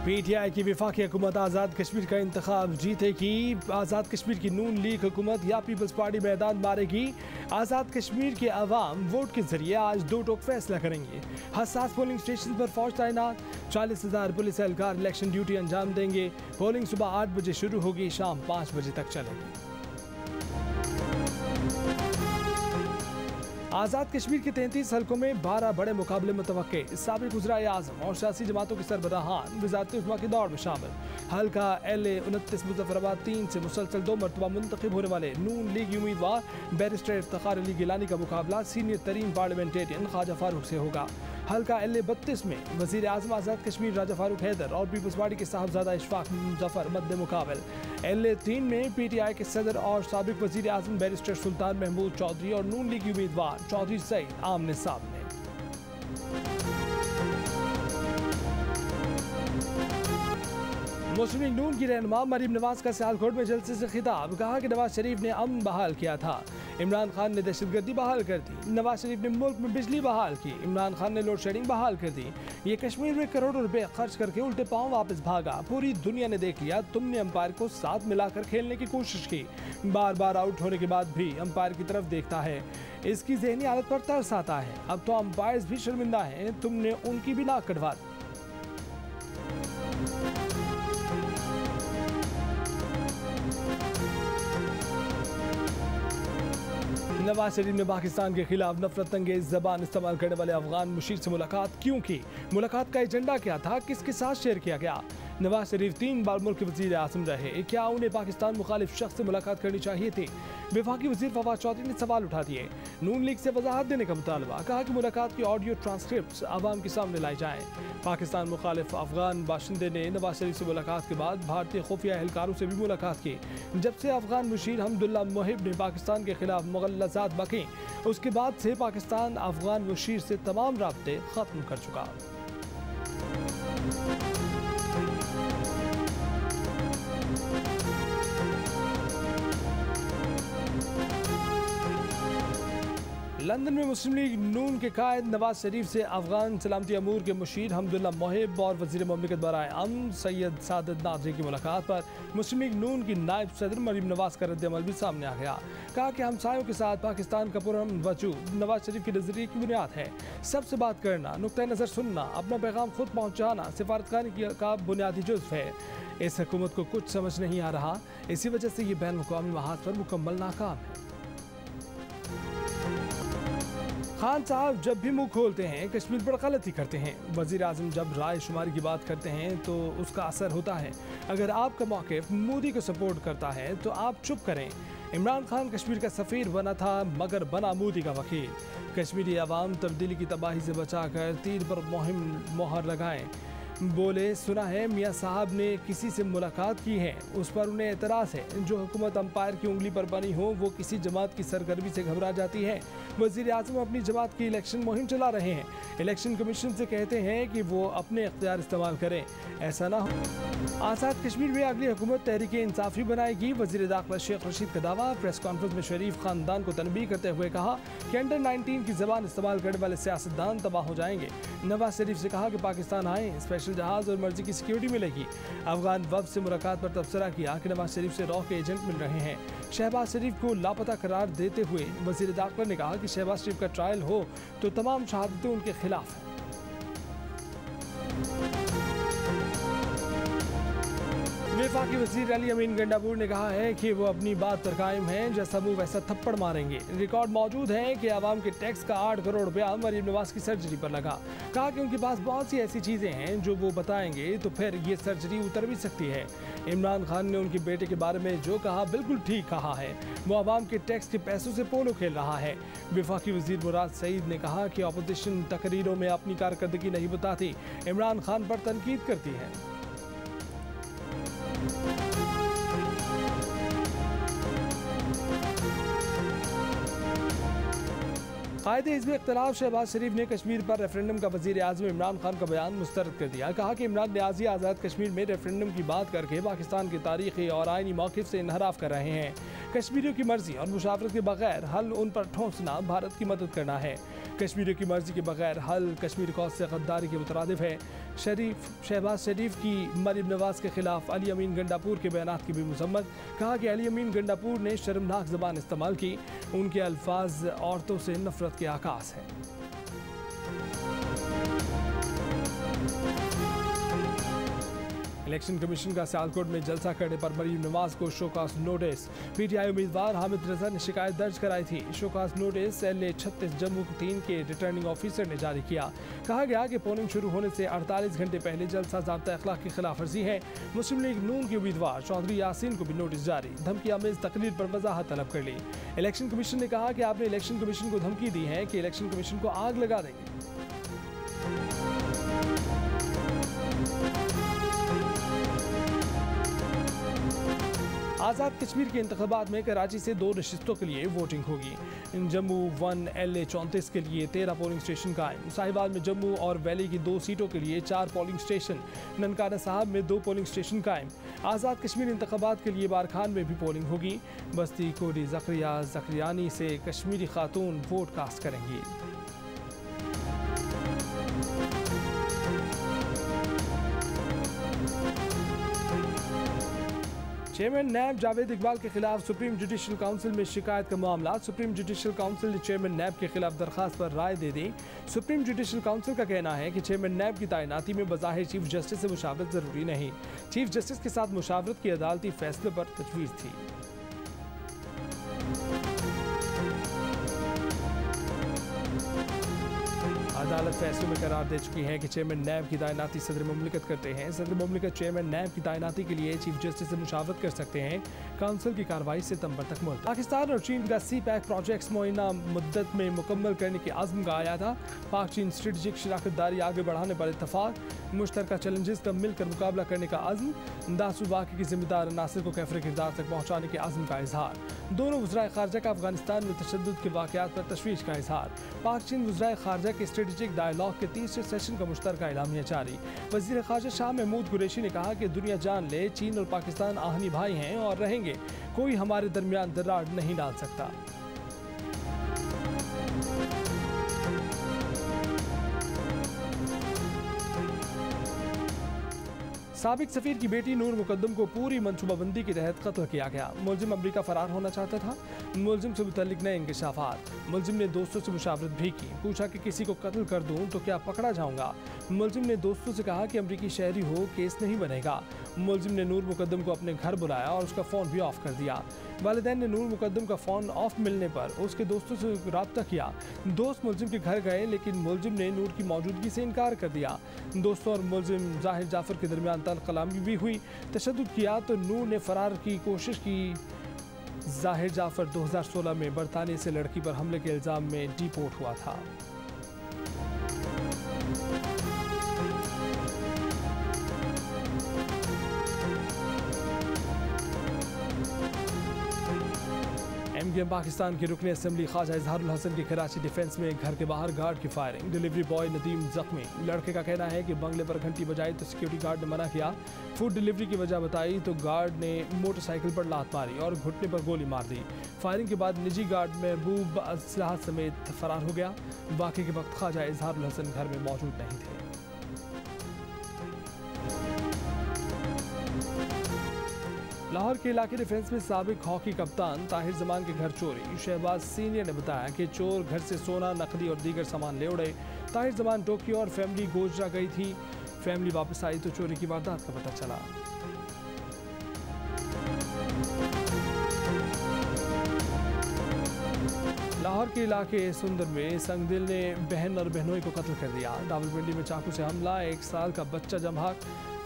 PTI की वफाकी हुकूमत आज़ाद कश्मीर का इंतखाब जीतेगी। आज़ाद कश्मीर की नून लीग हुकूमत या पीपल्स पार्टी मैदान मारेगी। आज़ाद कश्मीर के अवाम वोट के जरिए आज दो टोक फैसला करेंगे। हसास पोलिंग स्टेशन पर फौज तैनात, 40,000 पुलिस एहलकार इलेक्शन ड्यूटी अंजाम देंगे। पोलिंग सुबह 8 बजे शुरू होगी, शाम 5 बजे तक चलेगी। आज़ाद कश्मीर के 33 हल्कों में 12 बड़े मुकाबले मुतवक्के। साबिक़ वज़ीर आज़म और सियासी जमातों के सरबराहान वज़ारत उज़्मा की दौड़ में शामिल। हल्का LA 29 मुज़फ़्फ़राबाद 3 से मुसलसल 2 मरतबा मुंतखब होने वाले नून लीग उम्मीदवार बैरिस्टर इफ्तिखार अली गिलानी का मुकाबला सीनियर तरीन पार्लियामेंटेरियन ख्वाजा फारूक से होगा। हल्का LA 32 में वज़ीर आज़म आज़ाद कश्मीर राजा फारूक हैदर और पीपल्स पार्टी के साहबजादा इशफाक मुज़फ़्फ़र मद्दे मुकाबल। LA 3 में PTI के सदर और साबिक़ वज़ीर आज़म बैरिस्टर सुल्तान महमूद चौधरी और नून लीग उम्मीदवार चौधरी सईद आमने सामने। मुस्लिम लीग नून की रहनुमा मरीम नवाज का सियालकोट में जलसे से खिताब, कहा कि नवाज शरीफ ने अमन बहाल किया था, इमरान खान ने दहशतगर्दी बहाल कर दी। नवाज शरीफ ने मुल्क में बिजली बहाल की, इमरान खान ने लोड शेडिंग बहाल कर दी। ये कश्मीर में करोड़ों रुपए खर्च करके उल्टे पांव वापस भागा। पूरी दुनिया ने देख लिया, तुमने अंपायर को साथ मिलाकर खेलने की कोशिश की। बार बार आउट होने के बाद भी अंपायर की तरफ देखता है, इसकी ज़हनी हालत पर तरस आता है। अब तो अंपायर्स भी शर्मिंदा हैं, तुमने उनकी भी नाक कटवा दी। नवाज शरीफ ने पाकिस्तान के खिलाफ नफरत अंगेज जबान इस्तेमाल करने वाले अफगान मुशीर से मुलाकात क्यों की? मुलाकात का एजेंडा क्या था? किसके साथ शेयर किया गया? नवाज शरीफ 3 बार मुल्क के वज़ीर आज़म रहे, क्या उन्हें पाकिस्तान मुखालिफ शख्स से मुलाकात करनी चाहिए थी? वफाकी वज़ीर फवाद चौधरी ने सवाल उठा दिए। नून लीग से वजाहत देने का मुतालबा, कहा कि मुलाकात की ऑडियो ट्रांसक्रिप्ट आवाम के सामने लाई जाएँ। पाकिस्तान मुखालिफ अफगान बाशिंदे ने नवाज शरीफ से मुलाकात के बाद भारतीय खुफिया एहलकारों से भी मुलाकात की। जब से अफगान मुशीर हमदुल्ला मोहिब ने पाकिस्तान के खिलाफ मुग़ल्लज़ात बकीं, उसके बाद से पाकिस्तान अफगान मुशीर से तमाम राब्ते ख़त्म कर चुका। लंदन में मुस्लिम लीग नून के कायद नवाज शरीफ से अफगान सलामती अमूर के मुशीर हमदुल्ला मोहिब और वज़ीर मुमलिकत बराए अमन सैयद सादत नादरी की मुलाकात पर मुस्लिम लीग नून की नायब सदर मरीम नवाज का रद्द-ए-अमल भी सामने आ गया। कहा कि हमसायों के साथ पाकिस्तान का पुरअमन वजूद नवाज शरीफ के नजरिए की बुनियाद है। सबसे बात करना, नुक्ता नज़र सुनना, अपना पैगाम खुद पहुँचाना सिफारतखानी का बुनियादी जुज़्व है। इस हुकूमत को कुछ समझ नहीं आ रहा, इसी वजह से ये बैन अवी महाज पर मुकम्मल नाकाम है। खान साहब जब भी मुंह खोलते हैं कश्मीर पर गलती करते हैं। वज़ीर आज़म जब राय शुमारी की बात करते हैं तो उसका असर होता है। अगर आपका मौक़िफ़ मोदी को सपोर्ट करता है तो आप चुप करें। इमरान खान कश्मीर का सफ़ीर बना था मगर बना मोदी का वकील। कश्मीरी अवाम तब्दीली की तबाही से बचाकर तीर पर मुहिम मोहर लगाएं। बोले, सुना है मियाँ साहब ने किसी से मुलाकात की है, उस पर उन्हें एतराज़ है। जो हुकूमत अंपायर की उंगली पर बनी हो वो किसी जमात की सरगर्मी से घबरा जाती है। वज़ीर आज़म अपनी जमात की इलेक्शन मुहिम चला रहे हैं। इलेक्शन कमीशन से कहते हैं कि वो अपने इख्तियार इस्तेमाल करें, ऐसा ना हो। आज़ाद कश्मीर में अगली हुकूमत तहरीक इंसाफ़ी बनाएगी। वज़ीर दाखिला शेख रशीद का दावा। प्रेस कॉन्फ्रेंस में शरीफ ख़ानदान को तनबीह करते हुए कहा कि अंडर 19 की ज़बान इस्तेमाल करने वाले सियासतदान तबाह हो जाएंगे। नवाज शरीफ से कहा कि पाकिस्तान आए, स्पेशल जहाज़ और मर्जी की सिक्योरिटी मिलेगी। अफगान वफ़द से मुलाकात पर तबसरा किया कि नवाज शरीफ से रॉ के एजेंट मिल रहे हैं। शहबाज शरीफ को लापता करार देते हुए वज़ीर दाखिला ने कहा कि शहबाज शरीफ का ट्रायल हो तो तमाम शहादतें उनके खिलाफ हैं। वफाकी वज़ीर अली अमीन गंडापुर ने कहा है कि वो अपनी बात पर कायम हैं, जैसा मुँह वैसा थप्पड़ मारेंगे। रिकॉर्ड मौजूद है कि आवाम के टैक्स का 8 करोड़ रुपया मरीम नवाज की सर्जरी पर लगा। कहा कि उनके पास बहुत सी ऐसी चीज़ें हैं जो वो बताएंगे तो फिर ये सर्जरी उतर भी सकती है। इमरान खान ने उनके बेटे के बारे में जो कहा बिल्कुल ठीक कहा है। वो आवाम के टैक्स के पैसों से पोलो खेल रहा है। वफाकी वज़ीर मुराद सईद ने कहा कि अपोजिशन तकरीरों में अपनी कारकर्दगी नहीं बताती, इमरान खान पर तनकीद करती है। कायदे हिज़्ब इख्तिलाफ शहबाज शरीफ ने कश्मीर पर रेफरेंडम का वज़ीर आज़म इमरान खान का बयान मुस्तरद कर दिया। कहा कि इमरान न्याज़ी आज़ाद कश्मीर में रेफरेंडम की बात करके पाकिस्तान के तारीख़ी और आइनी मौक़िफ़ से इनहराफ कर रहे हैं। कश्मीरियों की मर्जी और मुशावरत के बगैर हल उन पर ठोंसना भारत की मदद करना है। कश्मीरियों की मर्जी के बगैर हल कश्मीर कौम से गद्दारी के मुतरादिफ है। शहबाज शरीफ की मरीम नवाज के खिलाफ अली अमीन गंडापुर के बयानात की भी मजम्मत। कहा कि अली अमीन गंडापुर ने शर्मनाक ज़बान इस्तेमाल की, उनके अल्फाज औरतों से नफरत के आकाश हैं। इलेक्शन कमीशन का सियालकोट में जलसा करने पर मरीम नवाज को शोकास नोटिस। पीटीआई उम्मीदवार हामिद रजा ने शिकायत दर्ज कराई थी। शोकास नोटिस LA36 जम्मू 3 के रिटर्निंग ऑफिसर ने जारी किया। कहा गया कि पोलिंग शुरू होने से 48 घंटे पहले जलसा ज़ाब्ता अखलाक की खिलाफ वर्जी है। मुस्लिम लीग नून के उम्मीदवार चौधरी यासीन को भी नोटिस जारी। धमकी आमेज तकरीर पर वजाहत तलब कर ली। इलेक्शन कमीशन ने कहा कि आपने इलेक्शन कमीशन को धमकी दी है कि इलेक्शन कमीशन को आग लगा देंगे। आज़ाद कश्मीर के इंतखाबात में कराची से 2 नशिस्तों के लिए वोटिंग होगी। जम्मू 1 LA34 के लिए 13 पोलिंग स्टेशन कायम। साहिवाल में जम्मू और वैली की 2 सीटों के लिए 4 पोलिंग स्टेशन। ननकाना साहब में 2 पोलिंग स्टेशन कायम। आज़ाद कश्मीर इंतखाबात के लिए बारखान में भी पोलिंग होगी। बस्ती कोडी जकरियानी से कश्मीरी खातून वोट कास्ट करेंगी। चेयरमैन नैब जावेद इकबाल के खिलाफ सुप्रीम जुडिशल काउंसिल में शिकायत का मामला। सुप्रीम जुडिशल काउंसिल ने चेयरमैन नैब के खिलाफ दरखास्त पर राय दे दी। सुप्रीम जुडिशल काउंसिल का कहना है कि चेयरमैन नैब की तैनाती में बज़ाहिर चीफ जस्टिस से मुशावरत जरूरी नहीं। चीफ जस्टिस के साथ मुशावरत की अदालती फैसले पर तजवीज़ थी। अदालत फैसलों में करार दे चुकी है कि चेयरमैन नैब की तैनाती सदर मुमलिकत करते हैं। सदर मुमलिकत चेयरमैन नैब की तैनाती के लिए चीफ जस्टिस से मुशावरत कर सकते हैं। काउंसिल की कार्रवाई सितंबर तक मुल्तवी। पाकिस्तान और चीन का CPEC प्रोजेक्ट्स मुआयना मुद्दत में मुकम्मल करने के आज़म का आया था। पाक चीन स्ट्रेटजिक शराकतदारी आगे बढ़ाने पर इत्तफाक। मुश्तरका चैलेंजेस का मिलकर मुकाबला करने का आज़म। दासूल वाक़े की जिम्मेदार अनासर को कैफरे किरदार तक पहुँचाने के आज़म का इजहार। दोनों वज़राए ख़ारजा का अफगानिस्तान में तशद्दुद के वाक़यात पर तशवीश का इजहार। पाक चीन वज़राए ख़ारजा के स्ट्रेटजिक डायलॉग के 3रे सेशन का मुश्तरका एलामिया जारी। वज़ीर ख़ारजा शाह महमूद कुरैशी ने कहा कि दुनिया जान ले चीन और पाकिस्तान आहनी भाई हैं और रहेंगे। कोई हमारे दरमियान दरार नहीं डाल सकता। साबिक सफीर की बेटी नूर मुकद्दम को पूरी मनसूबाबंदी के तहत कत्ल किया गया। मुलजिम अमरीका फरार होना चाहता था। मुलजिम से मुतल्लिक नए इंकशाफात। मुलजिम ने दोस्तों से मुशावरत भी की। पूछा कि किसी को कत्ल कर दूं तो क्या पकड़ा जाऊंगा। मुलजिम ने दोस्तों से कहा कि अमरीकी शहरी हो केस नहीं बनेगा। मुलजिम ने नूर मुकद्दम को अपने घर बुलाया और उसका फ़ोन भी ऑफ कर दिया। वालिदैन ने नूर मुकद्दम का फ़ोन ऑफ मिलने पर उसके दोस्तों से रब्ता किया। दोस्त मुलजिम के घर गए लेकिन मुलजिम ने नूर की मौजूदगी से इनकार कर दिया। दोस्तों और मुलजिम जाहिर जाफर के दरमियान तल कलामी भी हुई। तशद्दुद किया तो नूर ने फरार की कोशिश की। जाहिर जाफर 2016 में बरतानिया से लड़की पर हमले के इल्ज़ाम में डिपोर्ट हुआ था। MKM पाकिस्तान के रुकन असम्बली ख्वाजा इजहारुल हसन के कराची डिफेंस में घर के बाहर गार्ड की फायरिंग। डिलीवरी बॉय नदीम जख्मी। लड़के का कहना है कि बंगले पर घंटी बजाई तो सिक्योरिटी गार्ड ने मना किया। फूड डिलीवरी की वजह बताई तो गार्ड ने मोटरसाइकिल पर लात मारी और घुटने पर गोली मार दी। फायरिंग के बाद निजी गार्ड महबूब असलाह समेत फरार हो गया। वाक़े के वक्त ख्वाजा इजहारुल हसन घर में मौजूद नहीं थे। लाहौर के इलाके डिफेंस में साबिक हॉकी कप्तान ताहिर जमान के घर चोरी। शहबाज सीनियर ने बताया कि चोर घर से सोना, नकदी और दीगर सामान ले उड़े। ताहिर जमान टोक्यो और फैमिली गोजरा गई थी। फैमिली वापस आई तो चोरी की वारदात का पता चला। लाहौर के इलाके सुंदर में संगदिल ने बहन और बहनोई को कत्ल कर दिया। रावलपिंडी में चाकू से हमला, 1 साल का बच्चा जमहाक,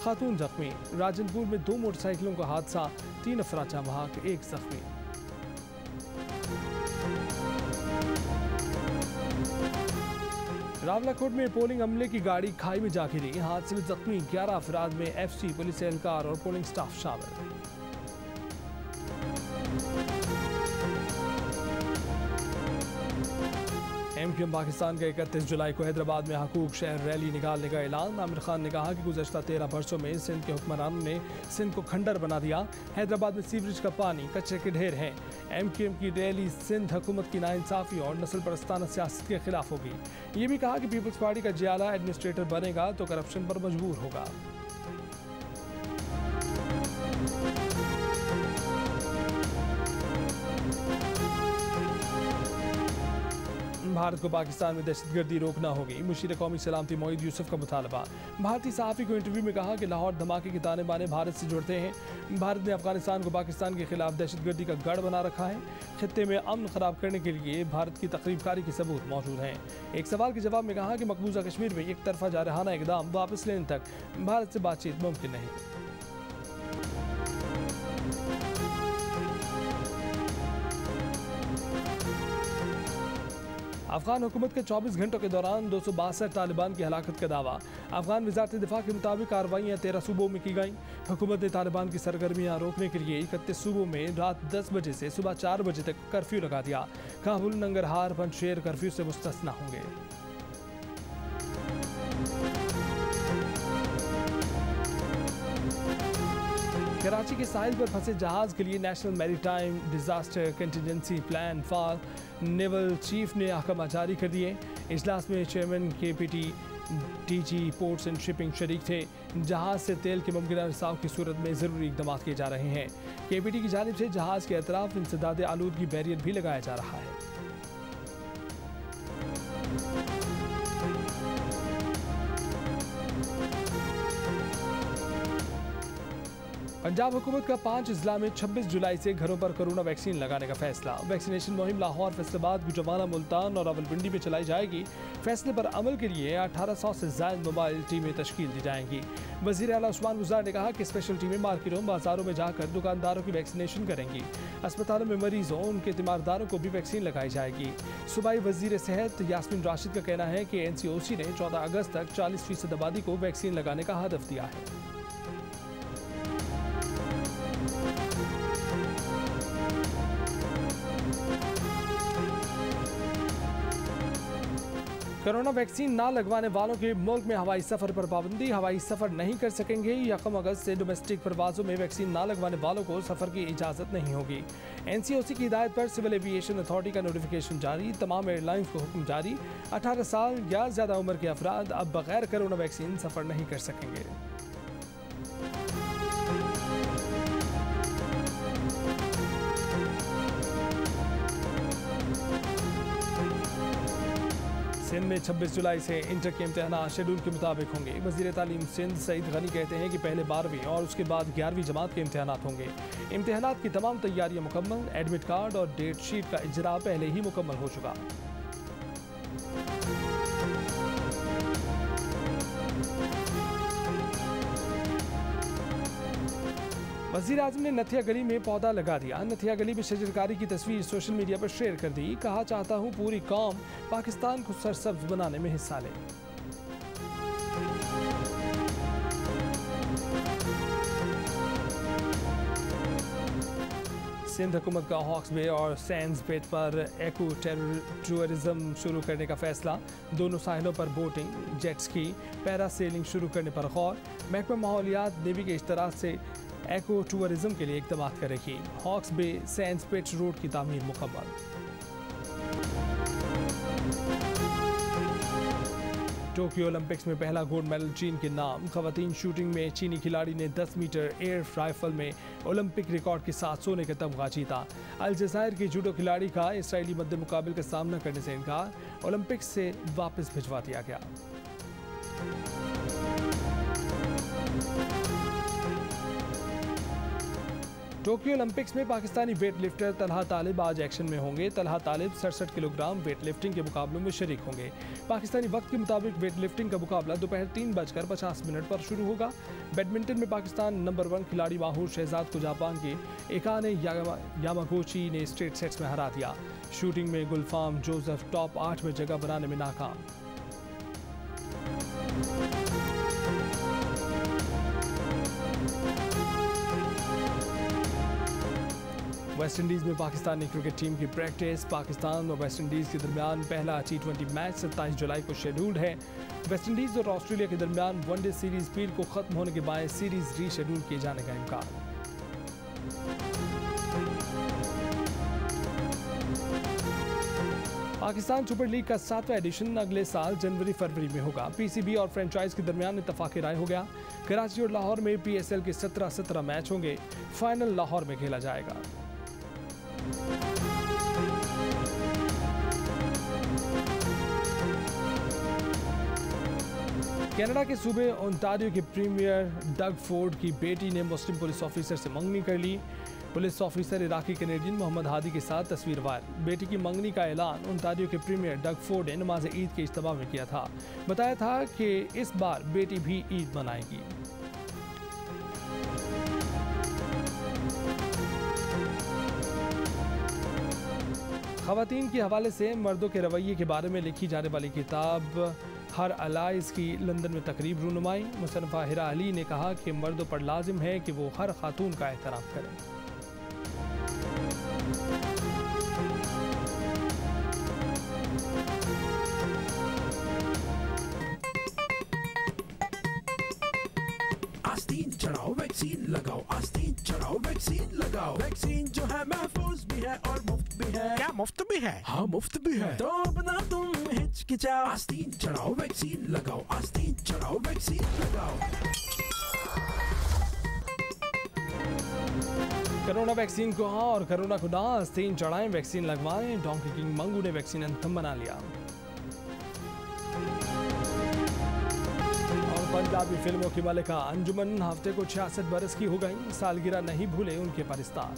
खातून जख्मी। राजनपुर में 2 मोटरसाइकिलों का हादसा, 3 अफराद जमहाक, 1 जख्मी। रावलाकोट में पोलिंग अमले की गाड़ी खाई में जा गिरी। हादसे में जख्मी 11 अफराद में FC, पुलिस एहलकार और पोलिंग स्टाफ शामिल। एमक्यूएम पाकिस्तान का 31 जुलाई को हैदराबाद में हकूक शहर रैली निकालने का ऐलान। आमिर खान ने कहा कि गुज़श्ता 13 बरसों में सिंध के हुक्मरानों ने सिंध को खंडर बना दिया। हैदराबाद में सीवरेज का पानी, कचरे के ढेर हैं। एमक्यूएम की रैली सिंध हुकूमत की नाइंसाफ़ी और नस्ल परस्ताना सियासत के खिलाफ होगी। ये भी कहा कि पीपल्स पार्टी का जियाला एडमिनिस्ट्रेटर बनेगा तो करप्शन पर मजबूर होगा। भारत को पाकिस्तान में दहशतगर्दी रोकना होगी। मुशीर कौमी सलामती मोईद यूसुफ का मुतालबा। भारतीय सहाफ़ी को इंटरव्यू में कहा कि लाहौर धमाके के ताने बाने भारत से जुड़ते हैं। भारत ने अफगानिस्तान को पाकिस्तान के खिलाफ दहशतगर्दी का गढ़ बना रखा है। खित्ते में अमन खराब करने के लिए भारत की तकरीबकारी के सबूत मौजूद हैं। एक सवाल के जवाब में कहा कि मकबूजा कश्मीर में एक तरफा जारहाना इकदाम वापस लेने तक भारत से बातचीत मुमकिन नहीं। अफगान हुकूमत के 24 घंटों के दौरान 262 तालिबान की हलाकत का दावा। अफगान वजारत दिफा के मुताबिक कार्रवाइयाँ 13 सूबों में की गईं। हुकूमत ने तालिबान की सरगर्मियाँ रोकने के लिए 31 सूबों में रात 10 बजे से सुबह 4 बजे तक कर्फ्यू लगा दिया। काबुल, नंगरहार, पंजशेर कर्फ्यू से मुस्तस्ना होंगे। कराची के साहिल पर फंसे जहाज के लिए national maritime disaster contingency plan for naval chief ने अहकाम जारी कर दिए। इजलास में chairman KPT DG ports and shipping शरीक थे। जहाज से तेल के मुमकिन रिसाव की सूरत में ज़रूरी इक़दाम किए जा रहे हैं। KPT की जानिब से जहाज के अतराफ इंसदाद आलूदगी बैरियर भी लगाया जा रहा है। पंजाब हुकूमत का 5 अजला में 26 जुलाई से घरों पर कोरोना वैक्सीन लगाने का फैसला। वैक्सीनेशन मुहिम लाहौर, फैसलाबाद, गुजरावाला, मुल्तान और रावलपिंडी में चलाई जाएगी। फैसले पर अमल के लिए 1800 से ज़ायद मोबाइल टीमें तश्कील दी जाएंगी। वज़ीर आला उस्मान गुज़ार ने कहा कि स्पेशल टीमें मार्केटों, बाजारों में जाकर दुकानदारों की वैक्सीनेशन करेंगी। अस्पतालों में मरीजों, उनके तीमारदारों को भी वैक्सीन लगाई जाएगी। सूबाई वज़ीर सेहत यास्मीन राशिद का कहना है कि NCOC ने 14 अगस्त तक 40% आबादी को वैक्सीन लगाने का हदफ दिया है। कोरोना वैक्सीन ना लगवाने वालों के मुल्क में हवाई सफ़र पर पाबंदी। हवाई सफ़र नहीं कर सकेंगे। 1 अगस्त से डोमेस्टिक परवाज़ों में वैक्सीन ना लगवाने वालों को सफ़र की इजाज़त नहीं होगी। NCOC की हिदायत पर सिविल एविएशन अथॉरिटी का नोटिफिकेशन जारी। तमाम एयरलाइंस को हुक्म जारी। 18 साल या ज़्यादा उम्र के अफराद अब बगैर कोरोना वैक्सीन सफ़र नहीं कर सकेंगे। सिंध में 26 जुलाई से इंटर के इम्तहान शेड्यूल के मुताबिक होंगे। वज़ीर तालीम सिंध सईद गनी कहते हैं कि पहले 12वीं और उसके बाद 11वीं जमात के इम्तहान होंगे। इम्तहान की तमाम तैयारियां मुकम्मल। एडमिट कार्ड और डेट शीट का इजरा पहले ही मुकम्मल हो चुका। वज़ीर आज़म ने नथिया गली में पौधा लगा दिया। नथिया गली में शजरकारी की तस्वीर सोशल मीडिया पर शेयर कर दी। कहा, चाहता हूँ पूरी कौम पाकिस्तान को सरसब्ज बनाने में हिस्सा ले। सिंध हुकूमत का हॉक्स बे और सैंड्स बेट पर एको टूरिज्म शुरू करने का फैसला। दोनों साहिलों पर boating, jet ski, para selling शुरू करने पर गौर। महकमा माहौलियात नेवी के इश्तराक से एको टूरिज्म के लिए इक़दाम करेगी। हॉक्स बे सैंड्स बेट रोड की तामीर मुकम्मल। टोक्यो ओलंपिक्स में पहला गोल्ड मेडल चीन के नाम। खवातीन शूटिंग में चीनी खिलाड़ी ने 10 मीटर एयर राइफल में ओलंपिक रिकॉर्ड के साथ सोने का तमगा जीता। अलजायर के जूडो खिलाड़ी का इसराइली मद्दे मुकाबले का सामना करने से इनकार। ओलंपिक्स से वापस भिजवा दिया गया। टोक्यो ओलंपिक्स में पाकिस्तानी वेट लिफ्टर तलहा तालिब आज एक्शन में होंगे। तलहा तालिब 67 किलोग्राम वेट लिफ्टिंग के मुकाबलों में शरीक होंगे। पाकिस्तानी वक्त के मुताबिक वेट लिफ्टिंग का मुकाबला दोपहर 3:50 पर शुरू होगा। बैडमिंटन में पाकिस्तान नंबर 1 खिलाड़ी माहूर शहजाद को जापान के एकाने यामागोची ने स्ट्रेट सेट्स में हरा दिया। शूटिंग में गुलफाम जोसेफ टॉप 8 में जगह बनाने में नाकाम। वेस्टइंडीज़ में पाकिस्तानी क्रिकेट टीम की प्रैक्टिस। पाकिस्तान और वेस्टइंडीज़ के दरमियान पहला T20 मैच 27 जुलाई को शेड्यूल्ड है। वेस्टइंडीज़ और ऑस्ट्रेलिया के दरमियान वनडे सीरीज़ पीर को ख़त्म होने के बाद सीरीज़ रीशेड्यूल किए जाने का इम्कान। पाकिस्तान सुपर लीग का 7वां एडिशन अगले साल जनवरी-फरवरी में होगा। PCB और फ्रेंचाइज के दरमियान इत्तफाक राय हो गया। कराची और लाहौर में PSL के 17 मैच होंगे। फाइनल लाहौर में खेला जाएगा। कनाडा के सूबे ओंटारियो के प्रीमियर डग फोर्ड की बेटी ने मुस्लिम पुलिस ऑफिसर से मंगनी कर ली। Police officer Iraqi Canadian Mohammad Hadi के साथ तस्वीर वायरल। बेटी की मंगनी का ऐलान ओंटारियो के प्रीमियर डग फोर्ड ने नमाज ईद के इज्तिमा में किया था। बताया था कि इस बार बेटी भी ईद मनाएगी। खवातीन के हवाले से मर्दों के रवैये के बारे में लिखी जाने वाली किताब हर अलाइज की लंदन में तकरीब रूनुमाई। मुसन्निफा हिरा अली ने कहा कि मर्दों पर लाजिम है कि वो हर खातून का एहतराम करें। आस्तीन चढ़ाओ वैक्सीन लगाओ, आस्तीन चढ़ाओ वैक्सीन लगाओ। वैक्सीन जो है महफूज भी है और मुफ्त भी है। क्या मुफ्त भी है? हाँ मुफ्त भी है, तो अपना तुम हिचकिचाओ। आस्तीन चढ़ाओ वैक्सीन लगाओ, आस्तीन चढ़ाओ वैक्सीन लगाओ। कोरोना वैक्सीन को हाँ और कोरोना को ना, आस्तीन चढ़ाएं वैक्सीन लगवाएं। डोंकी किंग मंगू ने वैक्सीन एंथम बना लिया। पंजाबी फिल्मों की मलिका अंजुमन हफ्ते को 66 बरस की हो गई। सालगिरह नहीं भूले उनके परिस्तार।